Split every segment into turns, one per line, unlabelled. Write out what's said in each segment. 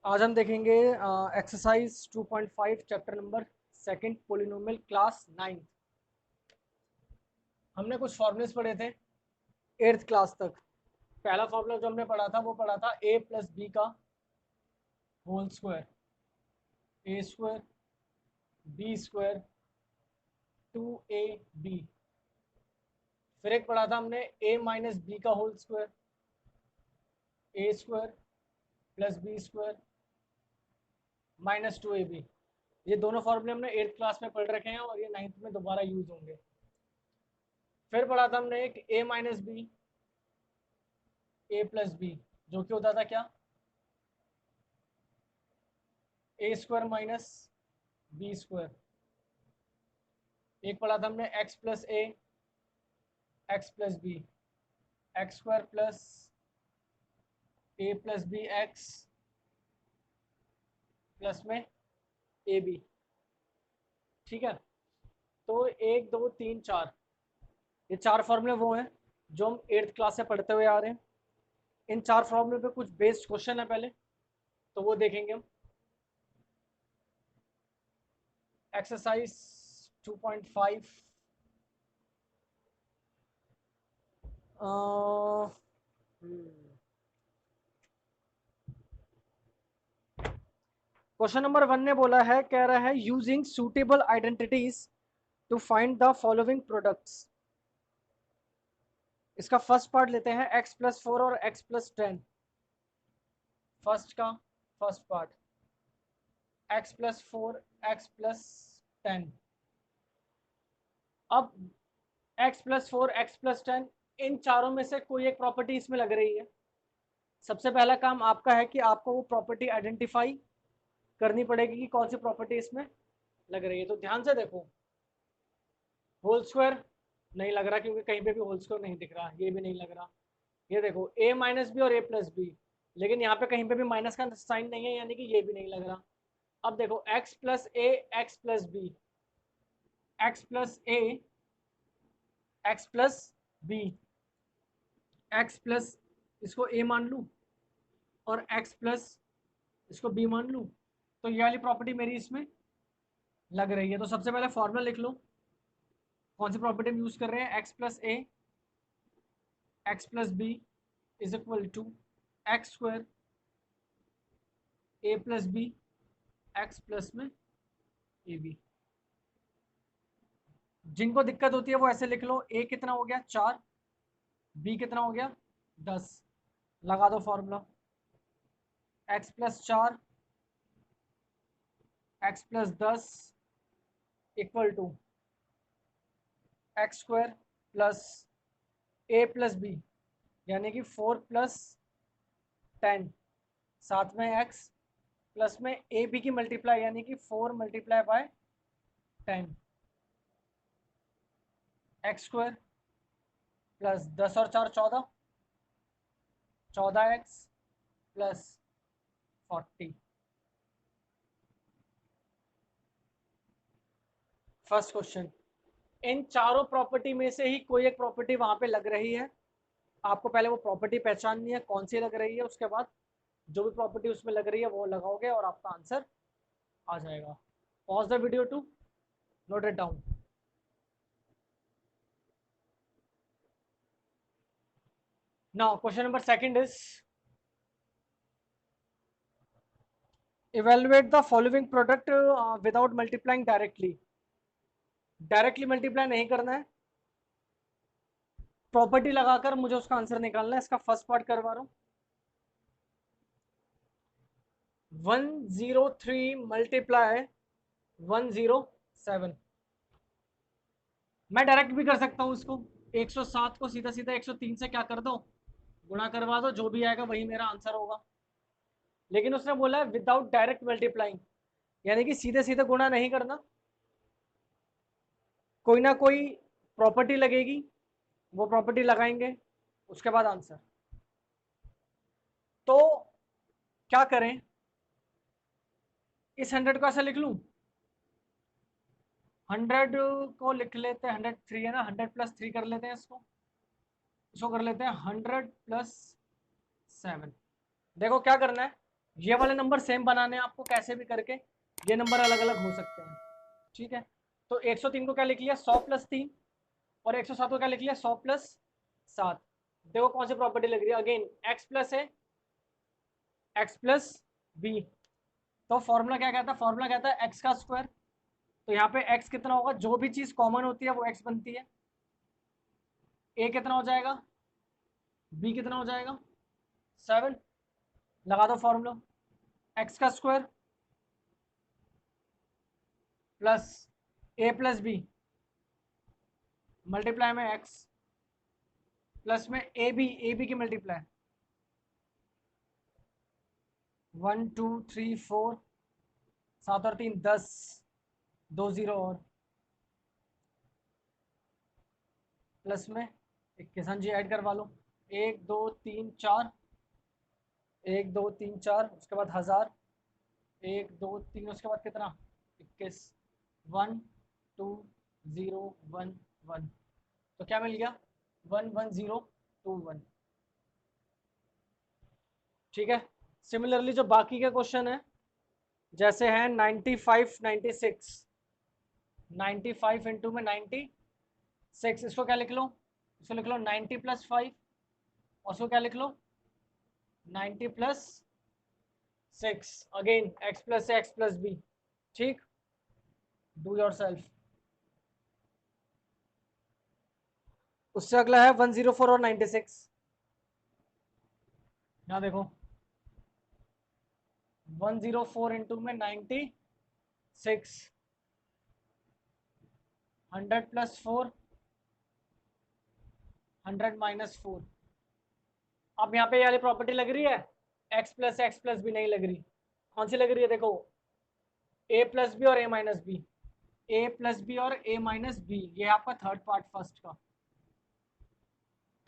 आज हम देखेंगे exercise 2.5 chapter number second polynomial class 9। हमने कुछ फॉर्मूलेस पढ़े थे 8th क्लास तक। पहला फॉर्मूला जो हमने पढ़ा था वो पढ़ा था a प्लस बी का whole square, A square B square 2ab। फिर एक पढ़ा था हमने a माइनस बी का whole square, A square plus B square minus 2ab। ये दोनों फॉर्मूले हमने 8th क्लास में पढ़ रखे हैं और ये 9th में दोबारा यूज होंगे। फिर पढ़ा था हमने एक a minus B A plus B, जो कि होता था क्या, A square minus B square. एक पढ़ा था हमने एक्स प्लस ए x plus B, X square plus ए प्लस बी एक्स प्लस में ए बी। ठीक है, तो 1 2 3 4 ये 4 फॉर्मूले वो हैं जो हम 8th क्लास से पढ़ते हुए आ रहे हैं। इन 4 फॉर्मूले पे कुछ बेस्ड क्वेश्चन है पहले, तो वो देखेंगे हम। एक्सरसाइज 2.5 क्वेश्चन नंबर 1 ने बोला है, कह रहा है using suitable identities to find the following products. इसका फर्स्ट पार्ट लेते हैं x प्लस 4 और x plus 10। First part x plus 4 x plus 10। अब x प्लस 4 x प्लस 10, इन चारों में से कोई एक प्रॉपर्टी इसमें लग रही है। सबसे पहला काम आपका है कि आपको वो प्रॉपर्टी आइडेंटिफाई करनी पड़ेगी कि कौन सी प्रॉपर्टी इसमें लग रही है। तो ध्यान से देखो, होल स्क्वायर नहीं लग रहा क्योंकि कहीं पे भी होल स्क्वायर नहीं दिख रहा, ये भी नहीं लग रहा। ये देखो a माइनस बी और a प्लस बी, लेकिन यहाँ पे कहीं पे भी माइनस का साइन नहीं है, यानी कि ये भी नहीं लग रहा। अब देखो x प्लस ए x plus B, x plus ए x plus B, x plus इसको a मान लूँ और x प्लस इसको b मान लूँ, तो ये वाली प्रॉपर्टी मेरी इसमें लग रही है। तो सबसे पहले फॉर्मूला लिख लो, कौन सी प्रॉपर्टी हम यूज कर रहे हैं। x plus A x plus b is equal to x square a plus B x plus में ए बी। जिनको दिक्कत होती है वो ऐसे लिख लो, a कितना हो गया 4, b कितना हो गया 10। लगा दो formula, x plus 4 x plus 10 equal to x square plus A plus b, यानी कि 4 प्लस 10 साथ में x प्लस में ए बी की मल्टीप्लाई, यानी कि 4 multiply by 10 x square plus 10 और 4 14, 14x प्लस 40। फर्स्ट क्वेश्चन, इन चारों प्रॉपर्टी में से ही कोई एक प्रॉपर्टी वहां पे लग रही है। आपको पहले वो प्रॉपर्टी पहचाननी है कौन सी लग रही है, उसके बाद जो भी प्रॉपर्टी उसमें लग रही है वो लगाओगे और आपका आंसर आ जाएगा। Pause the video to note it down. Now question number second is evaluate the following product without multiplying directly। Directly multiply नहीं करना है, प्रॉपर्टी लगाकर मुझे उसका आंसर निकालना है। इसका फर्स्ट पार्ट करवा रहा हूं, 103 मल्टीप्लाई 107। मैं डायरेक्ट भी कर सकता हूं इसको, 107 को सीधा सीधा 103 से क्या कर दो, गुणा करवा दो, जो भी आएगा वही मेरा आंसर होगा। लेकिन उसने बोला है विदाउट डायरेक्ट मल्टीप्लाइंग, यानी कि सीधे सीधे गुणा नहीं करना, कोई ना कोई प्रॉपर्टी लगेगी, वो प्रॉपर्टी लगाएंगे, उसके बाद आंसर। तो क्या करें, इस 100 को ऐसा लिख लूं, 100 को लिख लेते हैं, 103 है ना, 100 प्लस 3 कर लेते हैं इसको, कर लेते हैं 100 प्लस 7। देखो क्या करना है, ये वाले नंबर सेम बनाने हैं आपको कैसे भी करके, ये नंबर अलग अलग हो सकते हैं, ठीक है। तो 103 को क्या लिख लिया, 100 प्लस 3, और 107 को क्या लिख लिया, 100 प्लस 7। देखो कौन सी प्रॉपर्टी लग रही है, अगेन एक्स प्लस ए एक्स प्लस बी। तो फॉर्मूला क्या कहता है, फॉर्मूला कहता है एक्स का स्क्वायर। तो यहाँ पे एक्स कितना होगा, जो भी चीज कॉमन होती है वो एक्स बनती है। ए कितना हो जाएगा, बी कितना हो जाएगा, 7। लगा दो फॉर्मूला, एक्स का स्क्वायर प्लस ए प्लस बी मल्टीप्लाई में एक्स प्लस में ए बी की मल्टीप्लाई, 1 2 3 4, 7 और 3 10, 2 0 और प्लस में 21। हाँ जी ऐड करवा लो, 1 2 3 4, 1 2 3 4, उसके बाद 1000, 1 2 3, उसके बाद कितना, 21, 1 2 0 1 1। तो क्या मिल गया, 1 1 0 2 1, ठीक है। सिमिलरली जो बाकी के क्वेश्चन है, जैसे हैं 95 96, 95 इंटू में 96, इसको क्या लिख लो, इसको लिख लो 90 प्लस 5, और इसको क्या लिख लो 90 plus 6, again X plus X plus B, ठीक। Do yourself. उससे अगला है 104 और 96। यहाँ देखो 104 इंटू में 96, 100 प्लस 4, 100 माइनस 4। अब यहाँ पे ये वाली प्रॉपर्टी लग रही है, एक्स प्लस बी नहीं लग रही। कौन सी लग रही है, देखो ए प्लस बी और ए माइनस बी, ए प्लस बी और ए माइनस बी, ये आपका थर्ड पार्ट फर्स्ट का।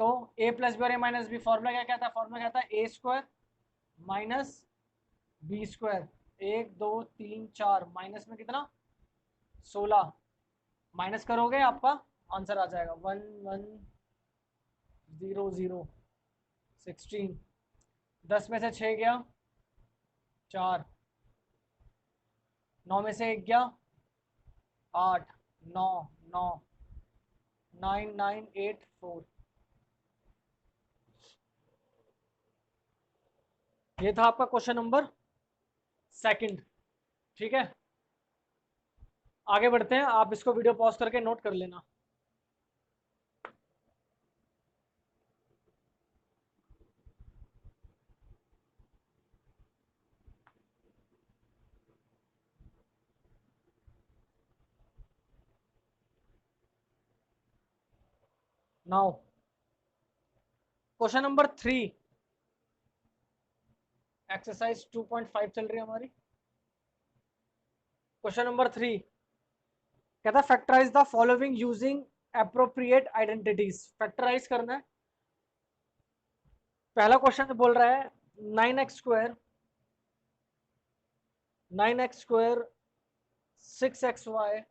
तो ए प्लस बी और ए माइनस बी, फॉर्मूला क्या कहता है, फॉर्मूला कहता है A square minus B square, 1 2 3 4, minus में कितना 16, माइनस करोगे आपका आंसर आ जाएगा 1 1 0 0 16, 10 में से 6 गया 4, 9 में से 1 गया 8, 9 9 9 9 8 4। ये था आपका क्वेश्चन नंबर सेकंड, ठीक है। आगे बढ़ते हैं, आप इसको वीडियो पॉज करके नोट कर लेना। नाउ क्वेश्चन नंबर 3, एक्सरसाइज 2.5 चल रही है हमारी। क्वेश्चन नंबर 3 कहता है factorise the following using appropriate identities. Factorise करना है। पहला क्वेश्चन बोल रहा है 9x² 9x² 6xy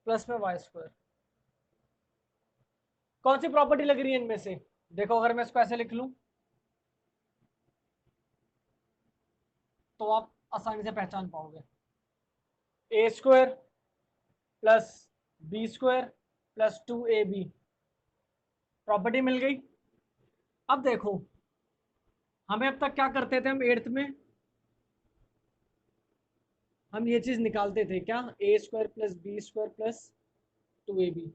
प्लस में y²। कौन सी प्रॉपर्टी लग रही है इनमें से, देखो अगर मैं इसको ऐसे लिख लूं तो आप आसानी से पहचान पाओगे, a² plus b² plus 2ab, property मिल गई। अब देखो हमें अब तक क्या करते थे, हम 8th में हम ये चीज निकालते थे क्या, a² plus b² plus 2ab।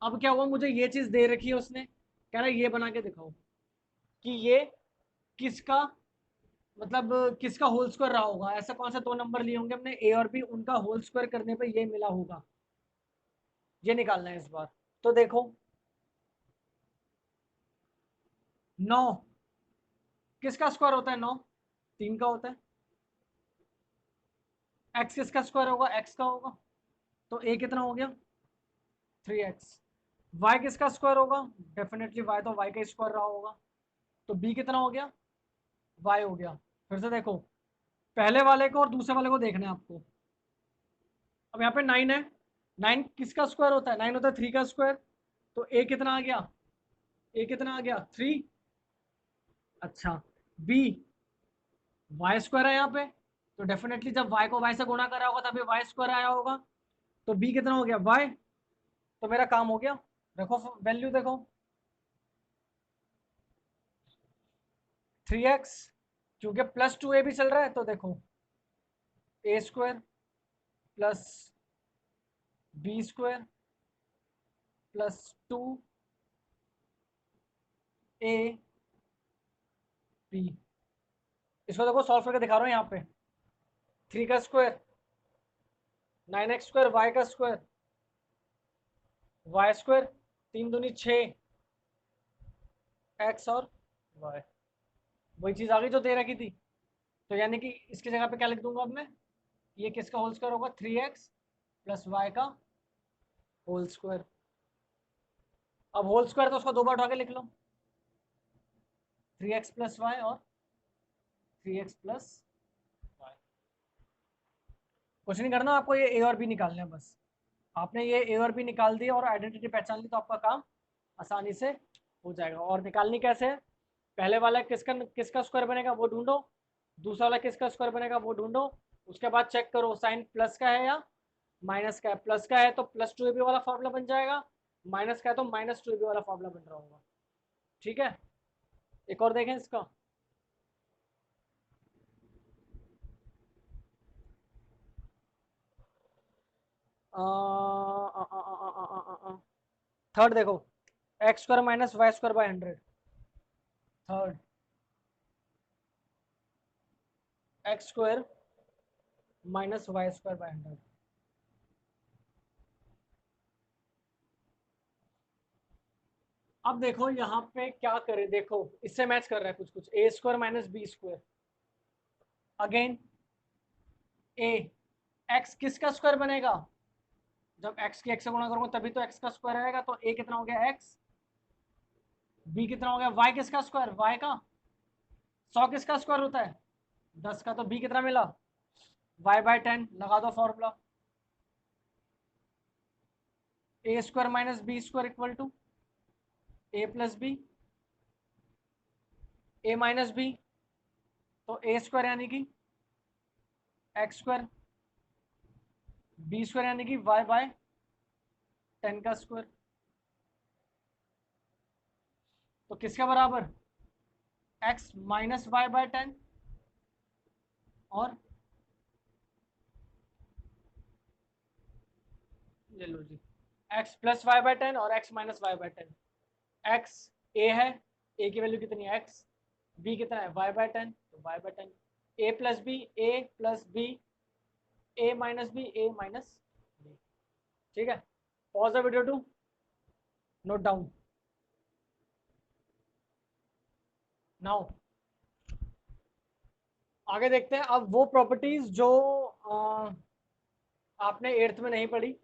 अब क्या हुआ, मुझे ये चीज दे रखी है उसने, कह रहा है ये बना के दिखाओ कि ये किसका मतलब किसका होल स्क्वायर रहा होगा। ऐसा कौन सा दो नंबर लिए होंगे हमने, ए और बी, उनका होल स्क्वायर करने पे ये मिला होगा, ये निकालना है इस बार। तो देखो 9 किसका स्क्वायर होता है, 9 3 का होता है। एक्स किसका स्क्वायर होगा, एक्स का होगा, तो ए कितना हो गया 3x। वाई किसका स्क्वायर होगा, डेफिनेटली वाई तो वाई का स्क्वायर रहा होगा, तो बी कितना हो गया, वाई हो गया। फिर से देखो पहले वाले को और दूसरे वाले को देखना है आपको। अब यहाँ पे 9 है, 9 किसका स्क्वायर होता है, 9 होता है 3 का स्क्वायर, तो ए कितना आ गया, ए कितना आ गया 3। अच्छा बी वाई स्क्वायर है यहाँ पे, तो डेफिनेटली जब वाई को वाई से गुणा करा होगा तभी वाई स्क्वायर आया होगा। तो बी कितना हो गया वाई, तो मेरा काम हो गया। देखो वैल्यू देखो 3x, क्योंकि प्लस 2a भी चल रहा है, तो देखो A square plus B square plus 2a B. इसको देखो सॉल्व करके दिखा रहा हूँ यहाँ पे। 3 का स्क्वायर 9x स्क्वायर, वाई का स्क्वायर वाई स्क्वायर, 3 दूनी 6 x और y, वही चीज आ गई जो दे रखी थी। तो यानी कि इसकी जगह पे क्या लिख दूंगा अब मैं, ये किसका होल स्क्वायर होगा 3x प्लस वाई का होल स्क्वायर। अब होल स्क्वायर तो उसको दो बार उठा के लिख लो, 3x प्लस वाई और 3x प्लस वाई। कुछ नहीं करना आपको, ये ए और बी निकालने हैं बस। आपने ये ए और बी निकाल दिया और आइडेंटिटी पहचान ली तो आपका काम आसानी से हो जाएगा। और निकालनी कैसे है, पहले वाला किसका किसका स्क्वायर बनेगा वो ढूंढो, दूसरा वाला किसका स्क्वायर बनेगा वो ढूंढो, उसके बाद चेक करो साइन प्लस का है या माइनस का है। प्लस का है तो प्लस 2ab वाला फॉर्मूला बन जाएगा, माइनस का है तो माइनस 2ab वाला फॉर्मूला बन रहा होगा। ठीक है, एक और देखें इसका। थर्ड देखो, x square minus y square by 100। Third x square minus y square by 100। अब देखो यहाँ पे क्या करें, देखो इससे मैच कर रहा है कुछ कुछ, A square minus B square. Again A, X किसका स्क्वायर बनेगा, जब एक्स की एक्स से गुणा करूंगा तभी तो एक्स का स्क्वायर आएगा। तो ए कितना हो गया एक्स, बी कितना हो गया वाई किसका स्क्वायर वाई का, 100 किसका स्क्वायर होता है 10 का, तो बी कितना मिला वाई बाय 10। लगा दो formula, a square minus B square equal to A plus b, a minus b तो ए स्क्वायर यानी कि एक्स स्क्वायर, बी स्क्वायर यानी कि वाई बाय 10 का स्क्वायर। तो किसके बराबर, एक्स माइनस वाई बाय 10 और ले लो जी एक्स प्लस वाई बाय 10 और X minus Y by 10। X A है, ए की वैल्यू कितनी है एक्स, बी कितना है वाई बाय 10 तो y by 10, a plus b, A plus b, a minus B, a minus b. ठीक है, pause the video to note down now. आगे देखते हैं अब वो प्रॉपर्टीज जो आपने एट्थ में नहीं पढ़ी,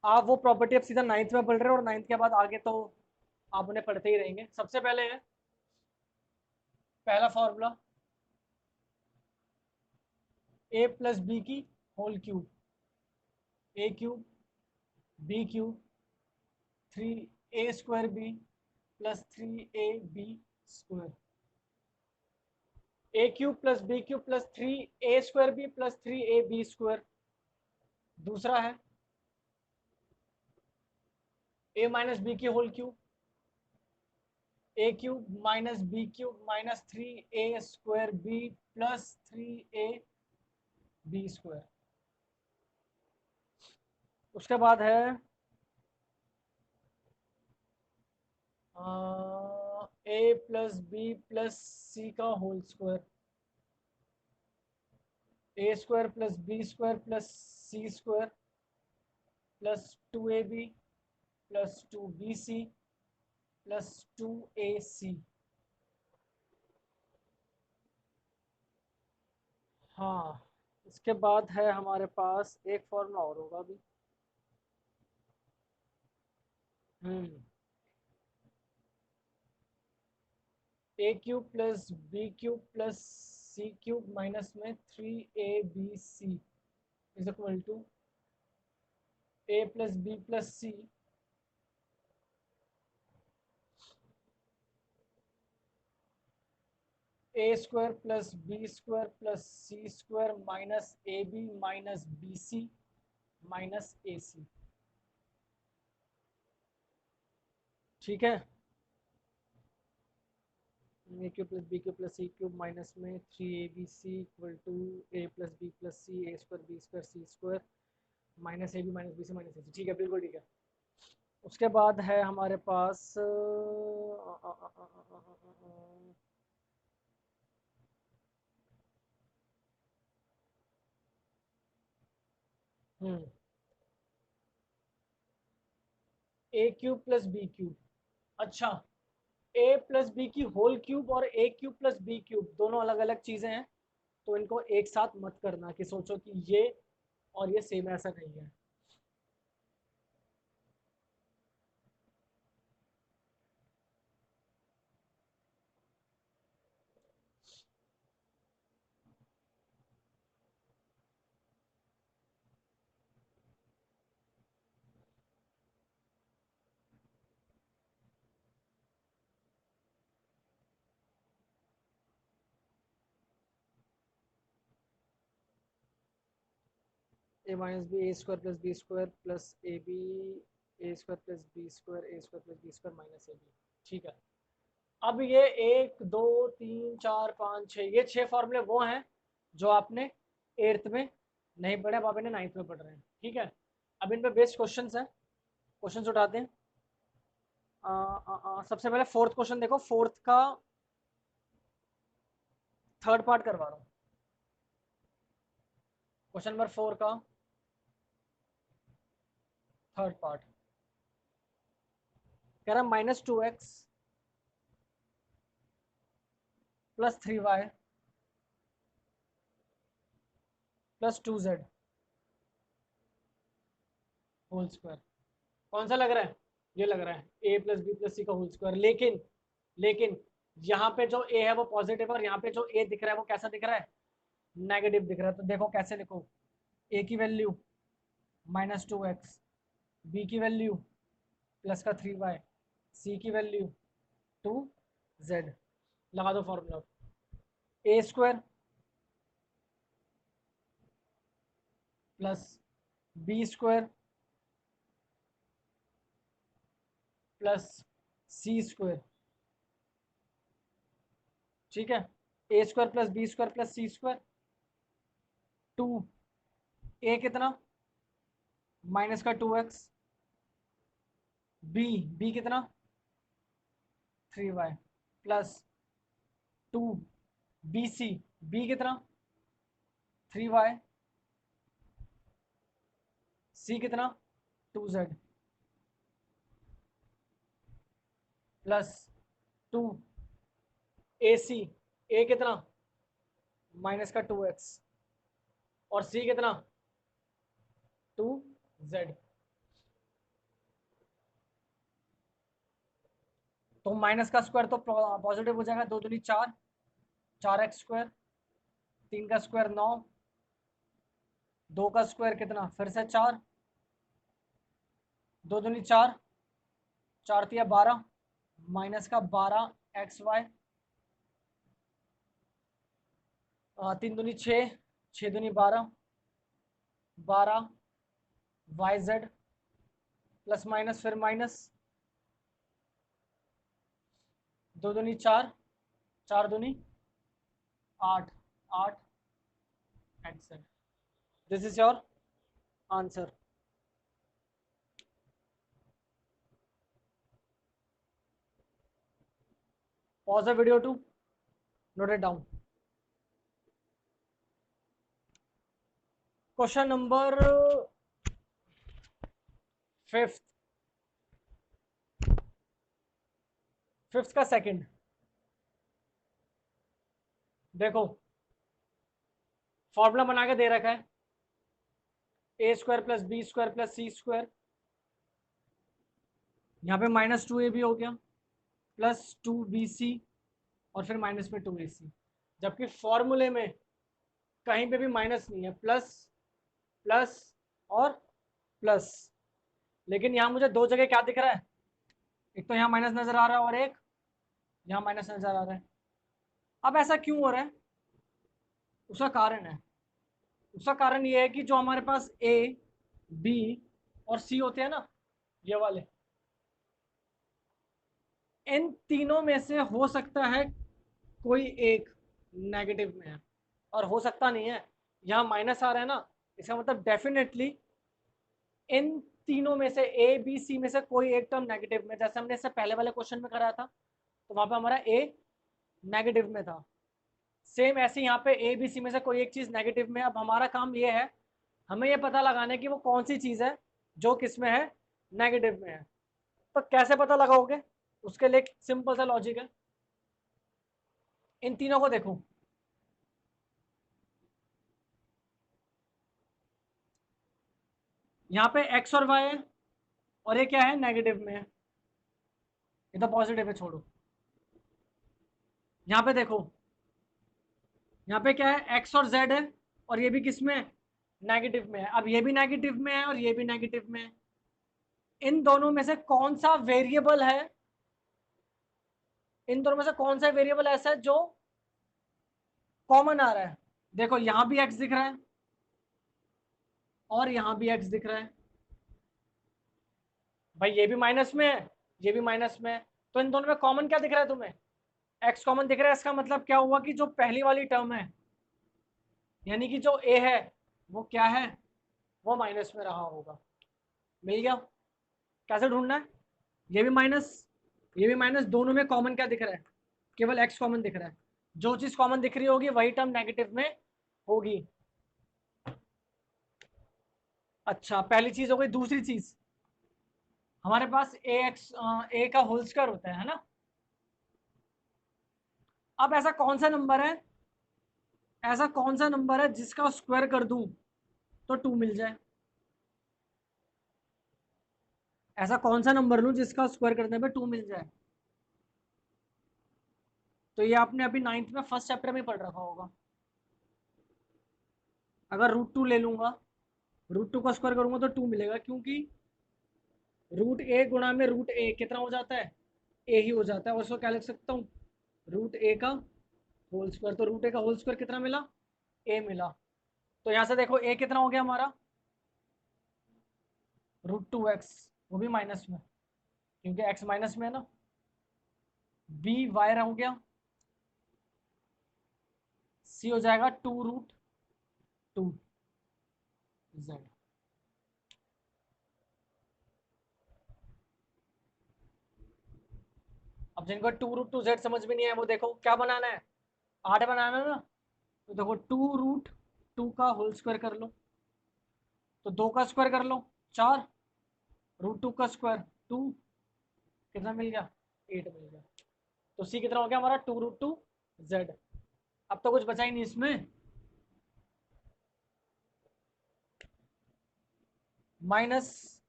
आप वो प्रॉपर्टी अब सीधा नाइन्थ में पढ़ रहे हो, और नाइन्थ के बाद आगे तो आप उन्हें पढ़ते ही रहेंगे। सबसे पहले है पहला फॉर्मूला, ए प्लस बी की whole cube, A cube B cube 3a square B plus 3ab square, A cube plus B cube plus 3a square B plus 3ab square. दूसरा है a माइनस बी की whole cube, A cube minus B cube minus 3a square B plus 3ab square. उसके बाद है A plus B plus C का whole square, A square plus B square plus C square plus 2ab plus 2bc plus 2ac। हाँ, इसके बाद है हमारे पास एक फॉर्मूला और होगा अभी। A cube plus B cube plus C cube minus में 3abc is equal to A plus B plus C A square plus B square plus C square minus A B minus B C minus A C. ठीक है, A cube plus B cube plus C cube minus में 3abc equal to A plus B plus C A square B square C square minus A B minus B C minus A C. ठीक है, बिल्कुल ठीक है। उसके बाद है हमारे पास ए क्यूब प्लस बी क्यूब। अच्छा, ए प्लस बी की होल क्यूब और ए क्यूब प्लस बी क्यूब दोनों अलग अलग चीजें हैं, तो इनको एक साथ मत करना कि सोचो कि ये और ये सेम, ऐसा नहीं है। A minus B A square plus B square plus A B A square plus B square A square plus B square minus A B. ठीक है, अब ये 1 2 3 4 5 6 ये 6 फॉर्मूले वो हैं जो आपने 8th में नहीं पढ़े, अब आप इन्हें 9th में पढ़ रहे हैं। ठीक है, अब इन पे बेस्ड क्वेश्चंस हैं, क्वेश्चंस उठाते हैं। सबसे पहले फोर्थ क्वेश्चन देखो, फोर्थ का थर्ड पार्ट करवा रहा हूँ। क्वेश्चन नंबर 4 का थर्ड पार्ट कह रहा है -2x plus 3y plus 2z whole square. कौन सा लग रहा है? ये लग रहा है a plus B plus C का होल स्क्वायर। लेकिन लेकिन यहाँ पे जो a है वो पॉजिटिव है और यहाँ पे जो a दिख रहा है वो कैसा दिख रहा है? नेगेटिव दिख रहा है। तो देखो कैसे लिखो, a की वैल्यू -2x, b की वैल्यू प्लस का 3y, c की वैल्यू 2z। लगा दो formula, a square plus B square plus C square. ठीक है, A square plus B square plus C square 2, A कितना माइनस का 2x, बी कितना 3y plus 2 B C, B कितना 3y, सी कितना 2z प्लस 2 ए सी, ए कितना माइनस का 2x और सी कितना 2z। तो माइनस का स्क्वायर तो पॉजिटिव हो जाएगा, 2 दूनी 4, 4x स्क्वायर, 3 का स्क्वायर 9, 2 का स्क्वायर कितना फिर से 4, 2 दूनी 4, 4 तिया 12, माइनस का 12xy, 3 दूनी 6, 6 दूनी 12, 12yz प्लस माइनस फिर माइनस, 2 दूनी 4, 4 दूनी 8, 8xz। This is your answer. Pause the video to note it down. Question number 5th, 5th का सेकंड देखो, फॉर्मूला बना के दे रखा है A square plus B square plus C square, यहाँ पे -2ab हो गया प्लस 2bc और फिर माइनस में 2ac, जबकि फॉर्मूले में कहीं पे भी माइनस नहीं है, प्लस प्लस और प्लस। लेकिन यहाँ मुझे दो जगह क्या दिख रहा है, एक तो यहाँ माइनस नजर आ रहा है और एक यहाँ माइनस नजर आ रहा है। अब ऐसा क्यों हो रहा है, उसका कारण है। उसका कारण ये है कि जो हमारे पास ए, बी और सी होते हैं ना, ये वाले, इन तीनों में से हो सकता है कोई एक नेगेटिव में है, और हो सकता नहीं है। यहाँ माइनस आ रहा है ना, इसका मतलब डेफिनेटली इन तीनों में से ए बी सी में से कोई एक टर्म नेगेटिव में, जैसे हमने इससे पहले वाले क्वेश्चन में कराया था, तो वहां पे हमारा ए नेगेटिव में था। सेम ऐसे यहाँ पे ए बी सी में से कोई एक चीज नेगेटिव में। अब हमारा काम ये है, हमें ये पता लगाना है कि वो कौन सी चीज है जो किस में है, नेगेटिव में है। तो कैसे पता लगाओगे, उसके लिए एक सिंपल सा लॉजिक है। इन तीनों को देखो, यहाँ पे एक्स और वाई है, और ये क्या है, नेगेटिव में है, ये तो पॉजिटिव है, छोड़ो। यहाँ पे देखो, यहाँ पे क्या है, एक्स और जेड है, और ये भी किस में है, नेगेटिव में है। अब ये भी नेगेटिव में है और ये भी नेगेटिव में है। इन दोनों में से कौन सा वेरिएबल है, इन दोनों में से कौन सा वेरिएबल ऐसा है जो कॉमन आ रहा है। देखो यहां भी एक्स दिख रहा है और यहां भी एक्स दिख रहा है, भाई ये भी माइनस में है, ये भी माइनस में है, तो इन दोनों में कॉमन क्या दिख रहा है तुम्हें, एक्स कॉमन दिख रहा है। इसका मतलब क्या हुआ कि जो पहली वाली टर्म है, यानी कि जो ए है, वो क्या है, वो माइनस में रहा होगा। मिल गया। कैसे ढूंढना है, ये भी माइनस, ये भी माइनस, दोनों में कॉमन क्या दिख रहा है, केवल एक्स कॉमन दिख रहा है। जो चीज कॉमन दिख रही होगी वही टर्म नेगेटिव में होगी। अच्छा, पहली चीज हो गई। दूसरी चीज, हमारे पास ए एक्स, ए का होल स्क्वायर होता है ना। अब ऐसा कौन सा नंबर है, ऐसा कौन सा नंबर है जिसका स्क्वायर कर दूं तो 2 मिल जाए। ऐसा कौन सा नंबर लूं जिसका स्क्वायर करने पे 2 मिल जाए। तो ये आपने अभी 9th में फर्स्ट चैप्टर में पढ़ रखा होगा। अगर √2 ले लूंगा, √2 का स्क्वायर करूंगा तो 2 मिलेगा, क्योंकि √a गुणा में √a कितना हो जाता है, a ही हो जाता है। और उसको क्या लिख सकता हूँ, √a का होल स्क्वायर। तो √a का होल स्क्वायर कितना मिला, a मिला। तो यहाँ से देखो a कितना हो गया हमारा, √2x, वो भी माइनस में, क्योंकि x माइनस में है ना। b y हो गया, c हो जाएगा 2√2z। अब जिनको 2√2z समझ में नहीं आया, वो देखो क्या बनाना है, 8 बनाना है ना। तो देखो 2√2 का होल स्क्वायर कर लो, तो 2 का स्क्वायर कर लो 4, √2 का स्क्वायर 2, कितना मिल गया, 8 मिल गया। तो सी कितना हो गया हमारा, 2√2z। अब तो कुछ बचा ही नहीं इसमें, माइनस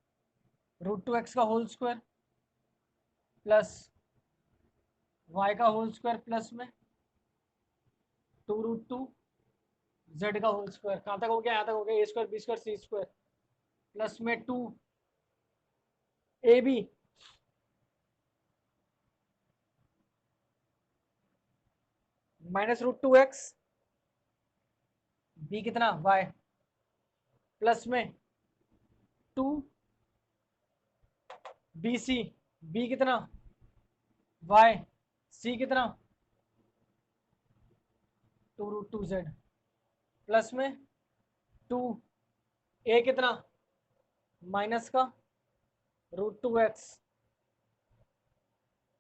√2x का होल स्क्वायर प्लस y का होल स्क्वायर प्लस में 2√2z का होल स्क्वायर। कहाँ तक हो गया, यहाँ तक हो गया, a square b square c square plus में 2ab माइनस √2x, b कितना y, प्लस में 2bc, b कितना y, c कितना 2√2z, प्लस में 2a कितना माइनस का √2x।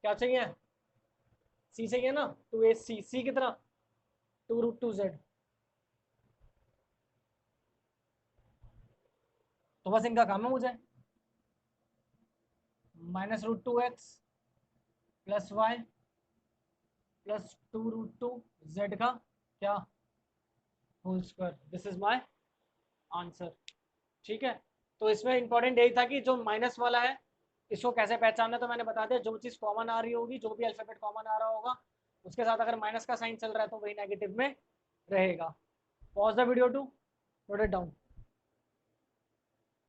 क्या चाहिए, c चाहिए ना, 2ac, c कितना 2√2z। तो बस इनका काम है मुझे, minus √2x plus Y plus 2√2z का क्या whole square. This is my answer. ठीक है। तो इसमें इंपॉर्टेंट यही था कि जो माइनस वाला है इसको कैसे पहचानना, तो मैंने बता दिया। जो चीज़ कॉमन आ रही होगी, जो भी अल्फाबेट कॉमन आ रहा होगा, उसके साथ अगर माइनस का साइन चल रहा है तो वही नेगेटिव में रहेगा। Pause the video to note it down.